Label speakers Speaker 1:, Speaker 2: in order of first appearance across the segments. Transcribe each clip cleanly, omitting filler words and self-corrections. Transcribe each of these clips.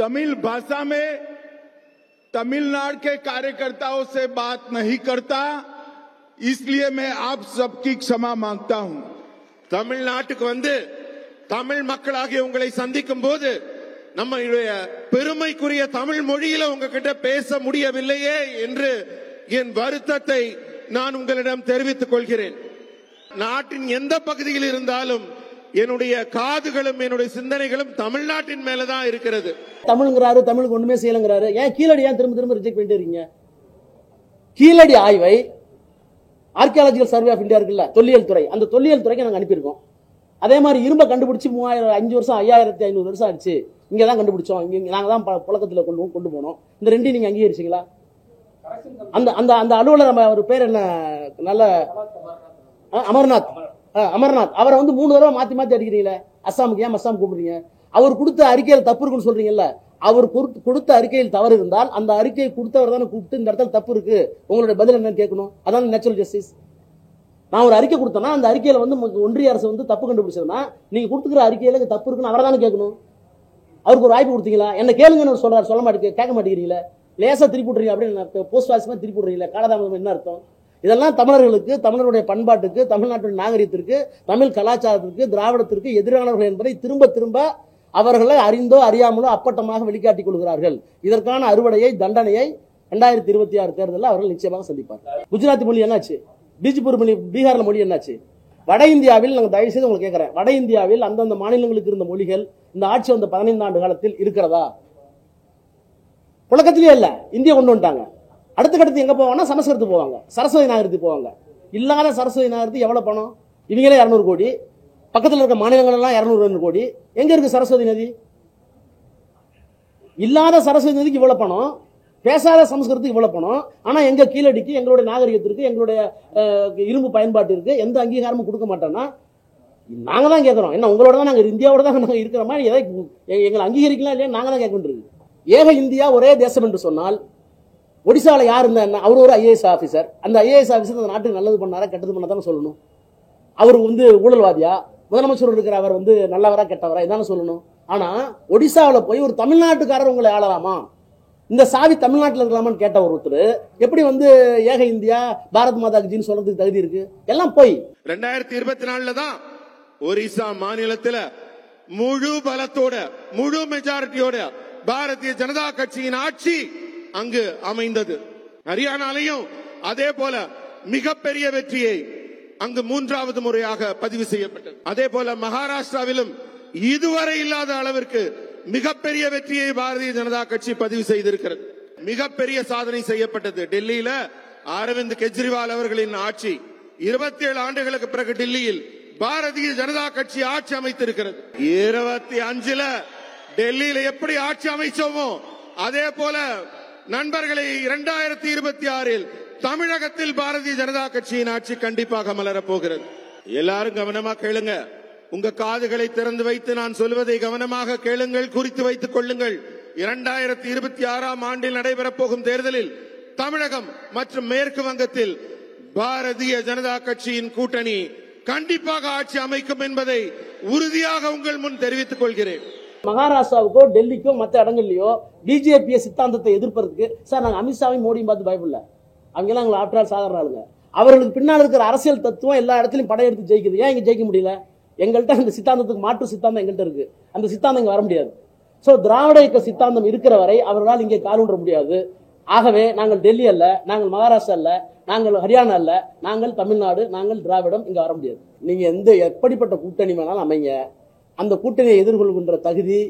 Speaker 1: तमिल भाषा में तमिलनाडु के कार्यकर्ताओं से बात नहीं करता, इसलिए मैं आप सबकी क्षमा मांगता हूं.
Speaker 2: தமிழ்நாட்டுக்கு வந்து தமிழ் மக்களாகிய உங்களை சந்திக்கும் போது நம்முடைய பெருமைக்குரிய தமிழ் மொழியில உங்ககிட்ட பேச முடியவில்லையே என்று என் வருத்தத்தை நான் உங்களிடம் தெரிவித்துக் கொள்கிறேன். நாட்டின் எந்த பகுதியில் இருந்தாலும் என்னுடைய காதுகளும் என்னுடைய சிந்தனைகளும் தமிழ்நாட்டின் மேலதான் இருக்கிறது.
Speaker 3: தமிழ்ங்கிறாரு, தமிழுக்கு ஒண்ணுமே செய்யலங்கிறாரு. ஏன் கீழடி ஏன் திரும்ப திரும்ப ரிஜெக்ட் பண்ணிட்டு இருக்கீங்க? கீழடி ஆய்வை ஆர்கியாலஜிக்கல் சர்வே ஆஃப் இந்தியா இருக்குல்ல, தொல்லியல் துறை, அந்த தொல்லியல் துறைக்கு நாங்க அனுப்பியிருக்கோம். அதே மாதிரி இரும்பை கண்டுபிடிச்சு 5 வருஷம் 5500 வருஷம் ஆயிடுச்சு, இங்க தான் கண்டுபிடிச்சோம், இங்க நாங்க தான் புழக்கத்துல கொண்டு போனோம். இந்த ரெண்டையும் நீங்க அங்கீகரிச்சீங்களா? அந்த அந்த அந்த அலுவலர் அவர் பேர் என்ன, நல்ல அமர்நாத், அவரை வந்து 3 தடவை மாத்தி மாத்தி அடிக்கிறீங்களே. அஸ்ஸாமுக்கு ஏன் அஸ்ஸாம் கூப்பிடுறீங்க? அவர் கொடுத்த அறிக்கையில் தப்பு இருக்குன்னு சொல்றீங்கல்ல, அவர் கொடுத்த அறிக்கையில் தவறு இருந்தால் அந்த அறிக்கையை கொடுத்தவர் தானே கூப்பிட்டு இந்த இடத்துல தப்பு இருக்கு, உங்களுடைய பதில் என்னன்னு கேட்கணும். அதான் நேச்சுரல் ஜஸ்டிஸ். நான் ஒரு அறிக்கை கொடுத்தேன்னா அந்த அறிக்கையில வந்து ஒன்றிய அரசு வந்து தப்பு கண்டுபிடிச்சதுன்னா நீங்க கொடுத்துக்கிற அறிக்கையில தப்பு இருக்குன்னு அவரை தானே கேட்கணும். அவருக்கு ஒரு வாய்ப்பு கொடுத்தீங்களா? என்ன கேளுங்கன்னு சொல்றாரு, சொல்ல மாட்டேங்க, கேட்க மாட்டேங்கிறீங்களா? லேசா திருப்பி விடுறீங்க, அப்படின்னு போஸ்ட் வாசிமா திருப்பி விடுறீங்களா? காலதாமதம் என்ன அர்த்தம்? இதெல்லாம் தமிழர்களுக்கு, தமிழருடைய பண்பாட்டுக்கு, தமிழ்நாட்டின் நாகரிகத்திற்கு, தமிழ் கலாச்சாரத்திற்கு, திராவிடத்திற்கு எதிரானவர்கள் என்பதை திரும்ப திரும்ப அவர்களை அறிந்தோ அறியாமலோ அப்பட்டமாக வெளிக்காட்டிக் கொள்கிறார்கள். இதற்கான அறுவடையை, தண்டனையை 2026 தேர்தலில் அவர்கள் நிச்சயமாக சந்திப்பார். குஜராத்தி மொழி என்னாச்சு? பீஜப்பூர் மொழி, பீகார்ல மொழி என்னாச்சு? வட இந்தியாவில் நாங்கள் தயவு செய்து உங்களுக்கு கேட்கிறேன், வட இந்தியாவில் அந்தந்த மாநிலங்களுக்கு இருந்த மொழிகள் இந்த ஆட்சி வந்த 15 ஆண்டு காலத்தில் இருக்கிறதா? புழக்கத்திலேயே இல்ல. இந்தியா கொண்டு வந்துட்டாங்க. அடுத்து எங்க போவாங்கன்னா சமஸ்கிருதத்துக்கு போவாங்க, சரஸ்வதி நாகரிகத்துக்கு போவாங்க. இல்லாத சரஸ்வதி நாகரிகத்துக்கு எவ்வளவு பணம்? இவங்களே 200 கோடி, பக்கத்தில் இருக்க மாநிலங்கள் எல்லாம் 200 கோடி. எங்க இருக்கு சரஸ்வதி நதி? இல்லாத சரஸ்வதி நதிக்கு இவ்வளவு பணம், பேசாத சமஸ்கிருதத்துக்கு இவ்வளவு பணம். ஆனா எங்க கீழடிக்கு, எங்களுடைய நாகரிகத்திற்கு, எங்களுடைய இரும்பு பயன்பாட்டிற்கு எந்த அங்கீகாரமும் கொடுக்க மாட்டோம்னா நாங்க தான் கேட்கிறோம். என்ன உங்களோட தான் நாங்க இந்தியாவோட தான் நாங்க இருக்கிற மாதிரி எங்களை அங்கீகரிக்கலாம் இல்லையா நாங்க தான் கேட்கின்றது. ஏக இந்தியா ஒரே தேசம் என்று சொன்னால் ஒடிசால யார் இருந்தா என்ன? அவர் ஒரு IAS ஆபீசர். அந்த IAS ஆபீசர் அந்த நாட்டுக்கு நல்லது பண்ணாரா கெட்டது பண்ணாதான் சொல்லணும். அவர் வந்து ஊழல்வாதியா, முதலமைச்சர் இருக்கிற அவர் வந்து நல்லவரா கெட்டவரா இதான சொல்லணும். ஆனா ஒடிசாவில் போய் ஒரு தமிழ்நாட்டுக்காரர் உங்களை ஆளலாமா, இந்த சாவி தமிழ்நாட்டில் இருக்கலாமான்னு கேட்ட ஒருத்தர் எப்படி வந்து ஏக இந்தியா, பாரத் மாதா கி சொல்றதுக்கு தகுதி இருக்கு? எல்லாம் போய்
Speaker 2: 2024 தான் ஒரிசா மாநிலத்தில் முழு பலத்தோட, முழு மெஜாரிட்டியோட பாரதிய ஜனதா கட்சியின் ஆட்சி அங்கு அமைந்தது. ஹரியானாலையும் அதே போல மிகப்பெரிய வெற்றியை அங்கு 3வது முறையாக பதிவு செய்யப்பட்டது. அதே போல மகாராஷ்டிராவிலும் இதுவரை இல்லாத அளவிற்கு மிகப்பெரிய வெற்றியை பாரதிய ஜனதா கட்சி பதிவு செய்திருக்கிறது. மிகப்பெரிய சாதனை செய்யப்பட்டது. டெல்லியில அரவிந்த் கெஜ்ரிவால் அவர்களின் ஆட்சி 27 ஆண்டுகளுக்கு பிறகு டெல்லியில் பாரதிய ஜனதா கட்சி ஆட்சி அமைத்திருக்கிறது. 25ல டெல்லியில எப்படி ஆட்சி அமைச்சோமோ அதே போல நண்பர்களை 2026 தமிழகத்தில் பாரதிய ஜனதா கட்சியின் ஆட்சி கண்டிப்பாக மலரப் போகிறது. எல்லாரும் கவனமா கேளுங்க. உங்க காதுகளை திறந்து வைத்து நான் சொல்வதை கவனமாக கேளுங்கள், குறித்து வைத்துக் கொள்ளுங்கள். 2026 ஆண்டில் நடைபெறப் போகும் தேர்தலில் தமிழகம் மற்றும் மேற்கு வங்கத்தில் பாரதிய ஜனதா கட்சியின் கூட்டணி கண்டிப்பாக ஆட்சி அமைக்கும் என்பதை உறுதியாக உங்கள் முன் தெரிவித்துக் கொள்கிறேன்.
Speaker 3: மகாராஷ்டிராவுக்கோ டெல்லிக்கோ மற்ற இடங்கள்லயோ பிஜேபி சித்தாந்தத்தை எதிர்ப்பதற்கு சார் நாங்க அமித்ஷாவையும் மோடியும் பார்த்து பயப்படல. அவங்க எல்லாம் எங்களை ஆற்றால் சாதாரண ஆளுங்க. அவர்களுக்கு பின்னால் இருக்கிற அரசியல் தத்துவம் எல்லா இடத்துலயும் படையெடுத்து ஜெயிக்குது. ஏன் இங்க ஜெயிக்க முடியல? எங்கள்கிட்ட அந்த சித்தாந்தத்துக்கு மாற்று சித்தாந்தம் எங்கள்கிட்ட இருக்கு. அந்த சித்தாந்தம் இங்க வர முடியாது. சோ திராவிட இயக்க சித்தாந்தம் இருக்கிற வரை அவர்களால் இங்கே காலூன்ற முடியாது. ஆகவே நாங்கள் டெல்லி அல்ல, நாங்கள் மகாராஷ்டிரா அல்ல, நாங்கள் ஹரியானா அல்ல, நாங்கள் தமிழ்நாடு, நாங்கள் திராவிடம் இங்க வர முடியாது. நீங்க எப்படிப்பட்ட கூட்டணி வேணாலும் அமைங்க, அந்த கூட்டணியை எதிர்கொள்கின்ற தகுதி,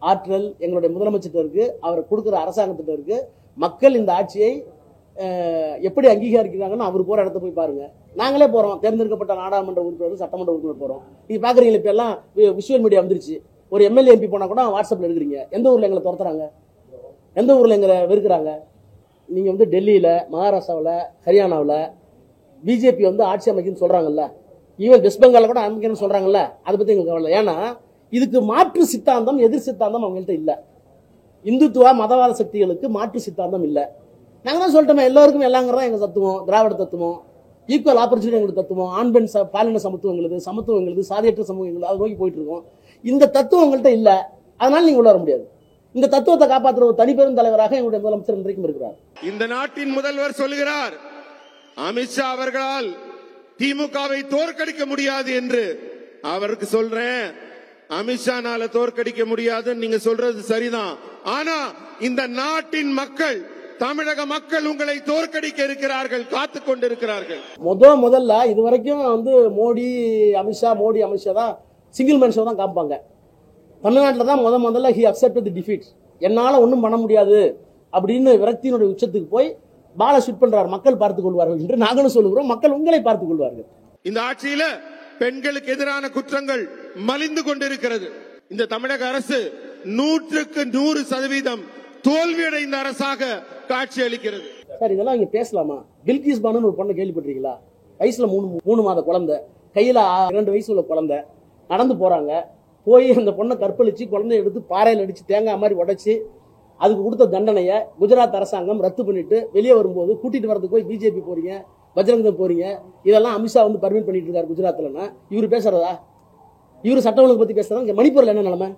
Speaker 3: ஆற்றல் எங்களுடைய முதலமைச்சர் இருக்கு, அவர் கொடுக்கிற அரசாங்கத்திட்ட இருக்கு. மக்கள் இந்த ஆட்சியை எப்படி அங்கீகரிக்கிறாங்கன்னு அவர் போற இடத்த போய் பாருங்க. நாங்களே போறோம், தேர்ந்தெடுக்கப்பட்ட நாடாளுமன்ற உறுப்பினர், சட்டமன்ற உறுப்பினர் போறோம். நீங்க பாக்குறீங்க, இப்ப எல்லாம் விஷுவல் மீடியா வந்துருச்சு. ஒரு MLA MP போனா கூட வாட்ஸ்அப்ல எடுக்கிறீங்க. எந்த ஊர்ல எங்களை துரத்துறாங்க? எந்த ஊர்ல எங்களை வெறுக்கிறாங்க? நீங்க வந்து டெல்லியில, மகாராஷ்டிராவில், ஹரியானாவில் பிஜேபி வந்து ஆட்சி அமைக்குன்னு சொல்றாங்கல்ல, ஈவன் வெஸ்ட் பெங்கால கூட அமைக்கணும்னு சொல்றாங்கல்ல, அதை பத்தி எங்களுக்கு கவலை. ஏன்னா இதுக்கு மாற்று சித்தாந்தம், எதிர் சித்தாந்தம் அவங்கள்ட்ட இல்ல. இந்துத்துவ மதவாத சக்திகளுக்கு மாற்று சித்தாந்தம் இல்ல. நாங்க தான் சொல்லிட்டோமே, எல்லாருக்கும் எல்லாங்கிறதா எங்க தத்துவம், திராவிட தத்துவம், ஈக்குவல் ஆப்பர்ச்சுனிட்டி எங்களுக்கு தத்துவம், ஆண் பெண் பாலின சமத்துவம் எங்களுக்கு, சமத்துவம் எங்களுக்கு, சாதியற்ற சமூகம் எங்களுக்கு, அதை நோக்கி போயிட்டு இருக்கோம். இந்த தத்துவம் உங்கள்கிட்ட இல்ல, அதனால நீங்க உள்ள வர முடியாது. இந்த தத்துவத்தை காப்பாற்றுற ஒரு தனிப்பெரும் தலைவராக எங்களுடைய முதலமைச்சர் இன்றைக்கும் இருக்கிறார்.
Speaker 2: இந்த நாட்டின் முதல்வர் சொல்லுகிறார், அமித்ஷா அவர்களால் திமுகவை தோற்கடிக்க முடியாது என்று. அவருக்கு சொல்றேன், அமித்ஷானால தோற்கடிக்க முடியாதுன்னு நீங்க சொல்றது சரிதான். ஆனா இந்த நாட்டின் மக்கள், தமிழக மக்கள் உங்களை தோற்கடிக்க இருக்கிறார்கள், காத்துக் கொண்டிருக்கிறார்கள்.
Speaker 3: முதல்ல இதுவரைக்கும் மோடி அமித்ஷா தான் சிங்கிள் மேன் ஷோ தான் காப்பாங்க. தமிழ்நாட்டில் தான் முதல்ல he accepted the defeat. என்னால ஒன்றும் பண்ண முடியாது அப்படின்னு விரக்தியினுடைய உச்சத்துக்கு போய் பால ஷூட் பண்றார். மக்கள் பார்த்துக் கொள்வார்கள் என்று நாங்களும் சொல்லுகிறோம், மக்கள் உங்களை பார்த்துக் கொள்வார்கள்.
Speaker 2: இந்த ஆட்சியில பெண்களுக்கு எதிரான குற்றங்கள் மலிந்து கொண்டிருக்கிறது. இந்த தமிழக அரசு 100% தோல்வியடைந்த அரசாக காட்சி அளிக்கிறது.
Speaker 3: சார், இதெல்லாம் இங்க பேசலாமா? பில்கிஸ் பானு ஒரு பொண்ணை கேள்விப்பட்டிருக்கீங்களா? வயசுல 3 மாத குழந்தை, கையில 2 வயசு உள்ள குழந்தை, நடந்து போறாங்க. போய் அந்த பொண்ணை கற்பழிச்சு குழந்தைய எடுத்து பாறையில் அடிச்சு தேங்காய் மாதிரி உடைச்சு அதுக்கு கொடுத்த தண்டனையை குஜராத் அரசாங்கம் ரத்து பண்ணிட்டு வெளியே வரும்போது கூட்டிட்டு வரதுக்கு போய் பிஜேபி போறீங்க, பஜ்ரங் தள் போறீங்க, இதெல்லாம் அமித்ஷா பர்மிட் பண்ணிட்டு இருக்காரு குஜராத்லன்னா இவரு பேசுறதா? இவரு சட்ட ஒழுங்கு பத்தி பேசுறதா? மணிப்பூர்ல என்ன நிலைமை?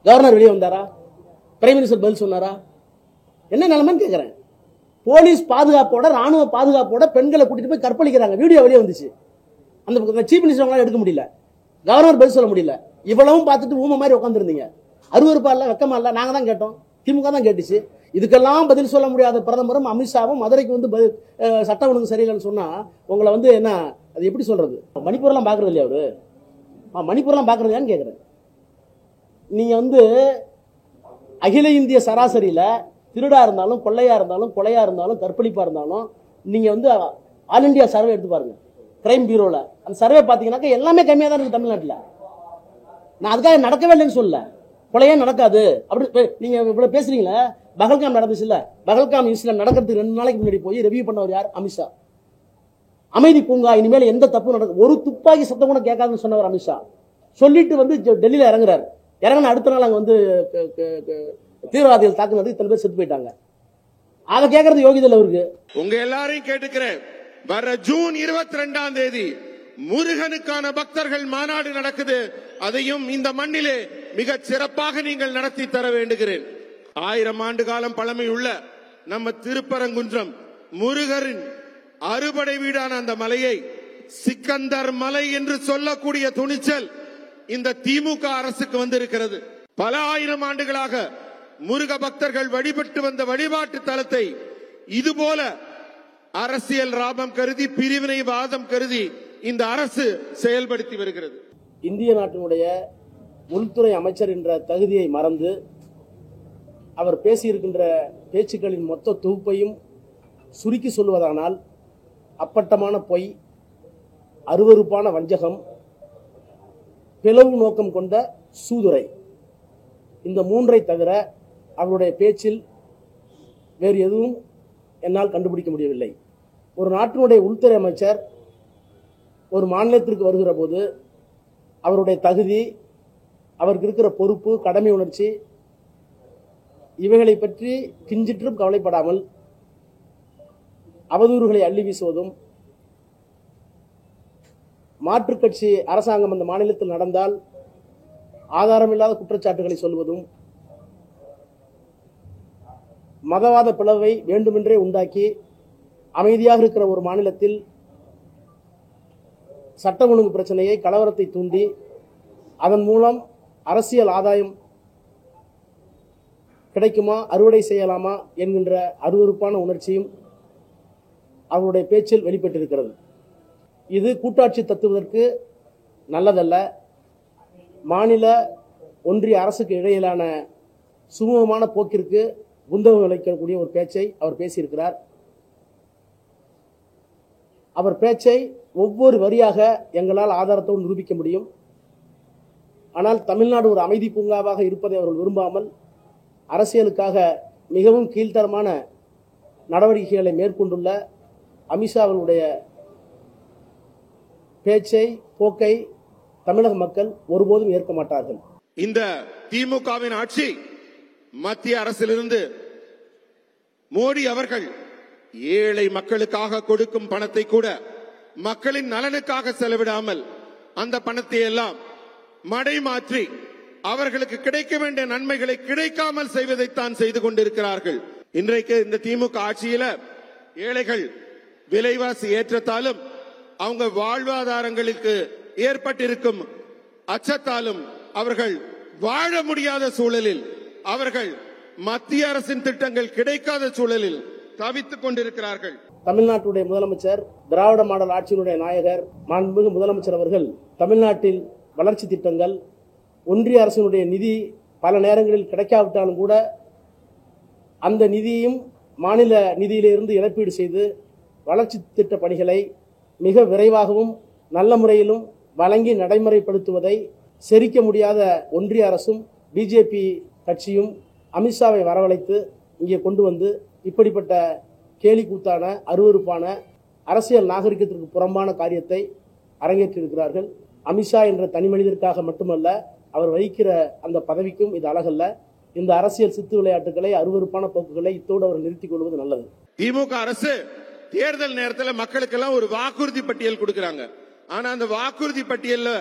Speaker 3: கவர்னர் வெளியே வந்தாரா? பிரைம் மினிஸ்டர் பதில் சொன்னாரா? என்ன நிலைமைன்னு கேட்கிறேன். போலீஸ் பாதுகாப்போட, ராணுவ பாதுகாப்போட பெண்களை கூட்டிட்டு போய் கற்பழிக்கிறாங்க. வீடியோ வெளியே வந்துச்சு. அந்த சீஃப் மினிஸ்டர் எடுக்க முடியல, கவர்னர் பதில் சொல்ல முடியல. இவ்வளவும் பார்த்துட்டு ஊமை மாதிரி உட்காந்துருந்தீங்க. அருவருப்பா இல்ல, வெக்கமா இல்ல? நாங்க தான் கேட்டோம், திமுக தான் கேட்டுச்சு. இதுக்கெல்லாம் பதில் சொல்ல முடியாத பிரதமரும் அமித்ஷாவும் மதுரைக்கு சட்ட ஒழுங்கு சரியில்லைன்னு சொன்னா உங்களை என்ன, அது எப்படி சொல்றது? மணிப்பூர்லாம் பாக்குறது இல்லையா அவரு? மணிப்பூர்லாம் பாக்குறதுன்னு கேக்குறேன். நீங்க அகில இந்திய சராசரியில திருடா இருந்தாலும், கொள்ளையா இருந்தாலும், கொலையா இருந்தாலும், கற்பழிப்பா இருந்தாலும் நீங்க ஆல் இந்தியா சர்வே எடுத்து பாருங்க, கிரைம் பியூரோல அந்த சர்வே பாத்தீங்கன்னா எல்லாமே கம்மியா தான் இருக்கு தமிழ்நாட்டில். நான் அதுக்காக நடக்கவே இல்லைன்னு சொல்ல, கொலையே நடக்காது அப்படி நீங்க இவ்வளவு பேசுறீங்களா? பகல்காம் நடந்துச்சு இல்ல, பகல்காம் இன்சிடென்ட் நடக்கிறதுக்கு 2 நாளைக்கு முன்னாடி போய் ரிவ்யூ பண்ணவர் யார்? அமித்ஷா. அமைதி பூங்கா, இனிமேல் எந்த தப்பு நடக்கும், ஒரு துப்பாக்கி சத்தம் கூட கேட்காதுன்னு சொன்னவர் அமித்ஷா. சொல்லிட்டு டெல்லியில இறங்குறாரு. இறங்கின அடுத்த நாள் அங்க தீவிரவாதிகள் தாக்குனது இத்தனை பேர் செத்து போயிட்டாங்க. அதை கேட்கறது யோகிதல் அவருக்கு.
Speaker 2: உங்க எல்லாரையும் கேட்டுக்கிறேன், வர ஜூன் 22ஆம் தேதி முருகனுக்கான பக்தர்கள் மாநாடு நடக்குது. அதையும் இந்த மண்ணிலே மிக சிறப்பாக நீங்கள் நடத்தி தர வேண்டுகிறேன். 1000 ஆண்டு காலம் பழமை உள்ள நம்ம திருப்பரங்குன்றம் முருகரின் அறுபடை வீடான அந்த மலையை சிக்கந்தர் மலை என்று சொல்லக்கூடிய துணிச்சல் இந்த திமுக அரசுக்கு வந்திருக்கிறது. பல 1000 ஆண்டுகளாக முருக பக்தர்கள் வழிபட்டு வந்த வழிபாட்டு தலத்தை இதுபோல அரசியல் லாபம் கருதி, பிரிவினை வாதம் கருதி இந்த அரசு செயல்படுத்தி வருகிறது.
Speaker 3: இந்திய நாட்டினுடைய உள்துறை அமைச்சர் என்ற தகுதியை மறந்து அவர் பேசியிருக்கின்ற பேச்சுக்களின் மொத்த தொகுப்பையும் சுருக்கி சொல்வதானால் அப்பட்டமான பொய், அருவருப்பான வஞ்சகம், பிளவு நோக்கம் கொண்ட சூதுரை, இந்த 3ஐ தவிர அவருடைய பேச்சில் வேறு எதுவும் என்னால் கண்டுபிடிக்க முடியவில்லை. ஒரு நாட்டினுடைய உள்துறை அமைச்சர் ஒரு மாநிலத்திற்கு வருகிற போது அவருடைய தகுதி, அவருக்கு இருக்கிற பொறுப்பு, கடமை உணர்ச்சி, இவைகளை பற்றி கிஞ்சிற்றும் கவலைப்படாமல் அவதூறுகளை அள்ளி வீசுவதும், மாற்றுக் கட்சி அரசாங்கம் அந்த மாநிலத்தில் நடந்தால் ஆதாரமில்லாத குற்றச்சாட்டுகளை சொல்வதும், மதவாத பிளவை வேண்டுமென்றே உண்டாக்கி அமைதியாக இருக்கிற ஒரு மாநிலத்தில் சட்ட ஒழுங்கு பிரச்சனையை, கலவரத்தை தூண்டி அதன் மூலம் அரசியல் ஆதாயம் கிடைக்குமா, அறுவடை செய்யலாமா என்கின்ற அருவருப்பான உணர்ச்சியும் அவருடைய பேச்சில் வெளிப்பட்டிருக்கிறது. இது கூட்டாட்சி தத்துவதற்கு நல்லதல்ல. மாநில ஒன்றிய அரசுக்கு இடையிலான சுமூகமான போக்கிற்கு குந்தகம் விளைக்கக்கூடிய ஒரு பேச்சை அவர் பேசியிருக்கிறார். அவர் பேச்சை ஒவ்வொரு வரியாக எங்களால் ஆதாரத்தோடு நிரூபிக்க முடியும். ஆனால் தமிழ்நாடு ஒரு அமைதி பூங்காவாக இருப்பதை அவர்கள் விரும்பாமல் அரசியலுக்காக மிகவும் கீழ்த்தரமான நடவடிக்கைகளை மேற்கொண்டுள்ள அமித்ஷா அவர்களுடைய பேச்சை, போக்கை தமிழக மக்கள் ஒருபோதும் ஏற்க மாட்டார்கள்.
Speaker 2: இந்த திமுகவின் ஆட்சி மத்திய அரசிலிருந்து மோடி அவர்கள் ஏழை மக்களுக்காக கொடுக்கும் பணத்தை கூட மக்களின் நலனுக்காக செலவிடாமல் அந்த பணத்தை எல்லாம் மடை மாற்றி அவர்களுக்கு கிடைக்க வேண்டிய நன்மைகளை கிடைக்காமல் செய்வதைத்தான் செய்து கொண்டிருக்கிறார்கள். இன்றைக்கு இந்த திமுக ஆட்சியில ஏழைகள் விலைவாசி ஏற்றத்தாலும் அவங்க வாழ்வாதாரங்களுக்கு ஏற்பட்டிருக்கும் அச்சத்தாலும் அவர்கள் வாழ முடியாத சூழலில், அவர்கள் மத்திய அரசின் திட்டங்கள் கிடைக்காத சூழலில் தவித்துக் கொண்டிருக்கிறார்கள்.
Speaker 3: தமிழ்நாட்டுடைய முதலமைச்சர், திராவிட மாடல் ஆட்சியினுடைய நாயகர் மாண்புமிகு முதலமைச்சர் அவர்கள் தமிழ்நாட்டில் வளர்ச்சி திட்டங்கள், ஒன்றிய அரசினுடைய நிதி பல நேரங்களில் கிடைக்காவிட்டாலும் கூட அந்த நிதியும் மாநில நிதியிலிருந்து இழப்பீடு செய்து வளர்ச்சி திட்ட பணிகளை மிக விரைவாகவும் நல்ல முறையிலும் வழங்கி நடைமுறைப்படுத்துவதை செரிக்க முடியாத ஒன்றிய அரசும் பிஜேபி கட்சியும் அமித்ஷாவை வரவழைத்து இங்கே கொண்டு வந்து இப்படிப்பட்ட கேலி கூத்தான அருவருப்பான அரசியல் நாகரிகத்திற்கு புறம்பான காரியத்தை அரங்கேற்றிருக்கிறார்கள். அமித்ஷா என்ற தனி மனிதருக்காக மட்டுமல்ல, அவர் வகிக்கிற அந்த பதவிக்கும் இது அழகல்ல. இந்த அரசியல் சித்து விளையாட்டுகளை, அருவருப்பான போக்குகளை இத்தோடு அவர் நிறுத்திக் கொள்வது நல்லது.
Speaker 2: திமுக அரசு தேர்தல் நேரத்தில் மக்களுக்கெல்லாம் ஒரு வாக்குறுதி பட்டியல் கொடுக்கிறாங்க. ஆனா அந்த வாக்குறுதி பட்டியல்ல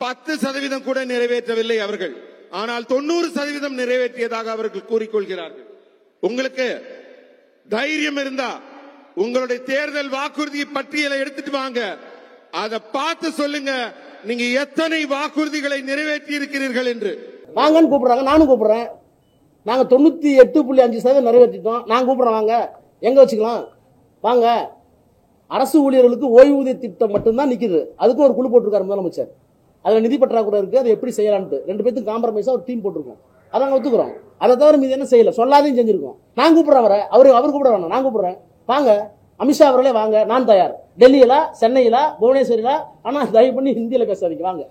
Speaker 2: 10% கூட நிறைவேற்றவில்லை அவர்கள். ஆனால் 90% நிறைவேற்றியதாக அவர்கள் கூறிக்கொள்கிறார்கள். உங்களுக்கு தைரியம் இருந்தா உங்களுடைய தேர்தல் வாக்குறுதி பட்டியலை எடுத்துட்டு வாங்க, அதை பார்த்து சொல்லுங்க நீங்க எத்தனை வாக்குறுதிகளை நிறைவேற்றி இருக்கிறீர்கள் என்று.
Speaker 3: வாங்கன்னு கூப்பிடுறாங்க, நானும் கூப்பிடுறேன். நாங்க 98.5% நிறைவேற்றிட்டோம். நான் கூப்பிடுறேன், வாங்க, எங்க வச்சுக்கலாம், வாங்க. அரசு ஊழியர்களுக்கு ஓய்வூதிய திட்டம் மட்டும்தான் நிக்குது. அதுக்கும் ஒரு குழு போட்டிருக்காரு முதலமைச்சர். அதுல நிதி பற்றாக்குறை இருக்கு, அதை எப்படி செய்யலான்ட்டு 2 பேருக்கு காம்ப்ரமைஸா ஒரு டீம் போட்டிருக்கோம். அதான் ஒத்துக்கிறோம். அதை தவிர மீது என்ன செய்யல, சொல்லாதையும் செஞ்சிருக்கோம். நான் கூப்பிடுறேன், வர அவர் கூப்பிட வேணாம், நான் கூப்பிடுறேன், வாங்க. அமித்ஷா அவர்களே வாங்க, நான் தயார். டெல்லியில, சென்னையில, புவனேஸ்வரில, ஆனா தயவு பண்ணி ஹிந்தியில பேசாதீங்க, வாங்க.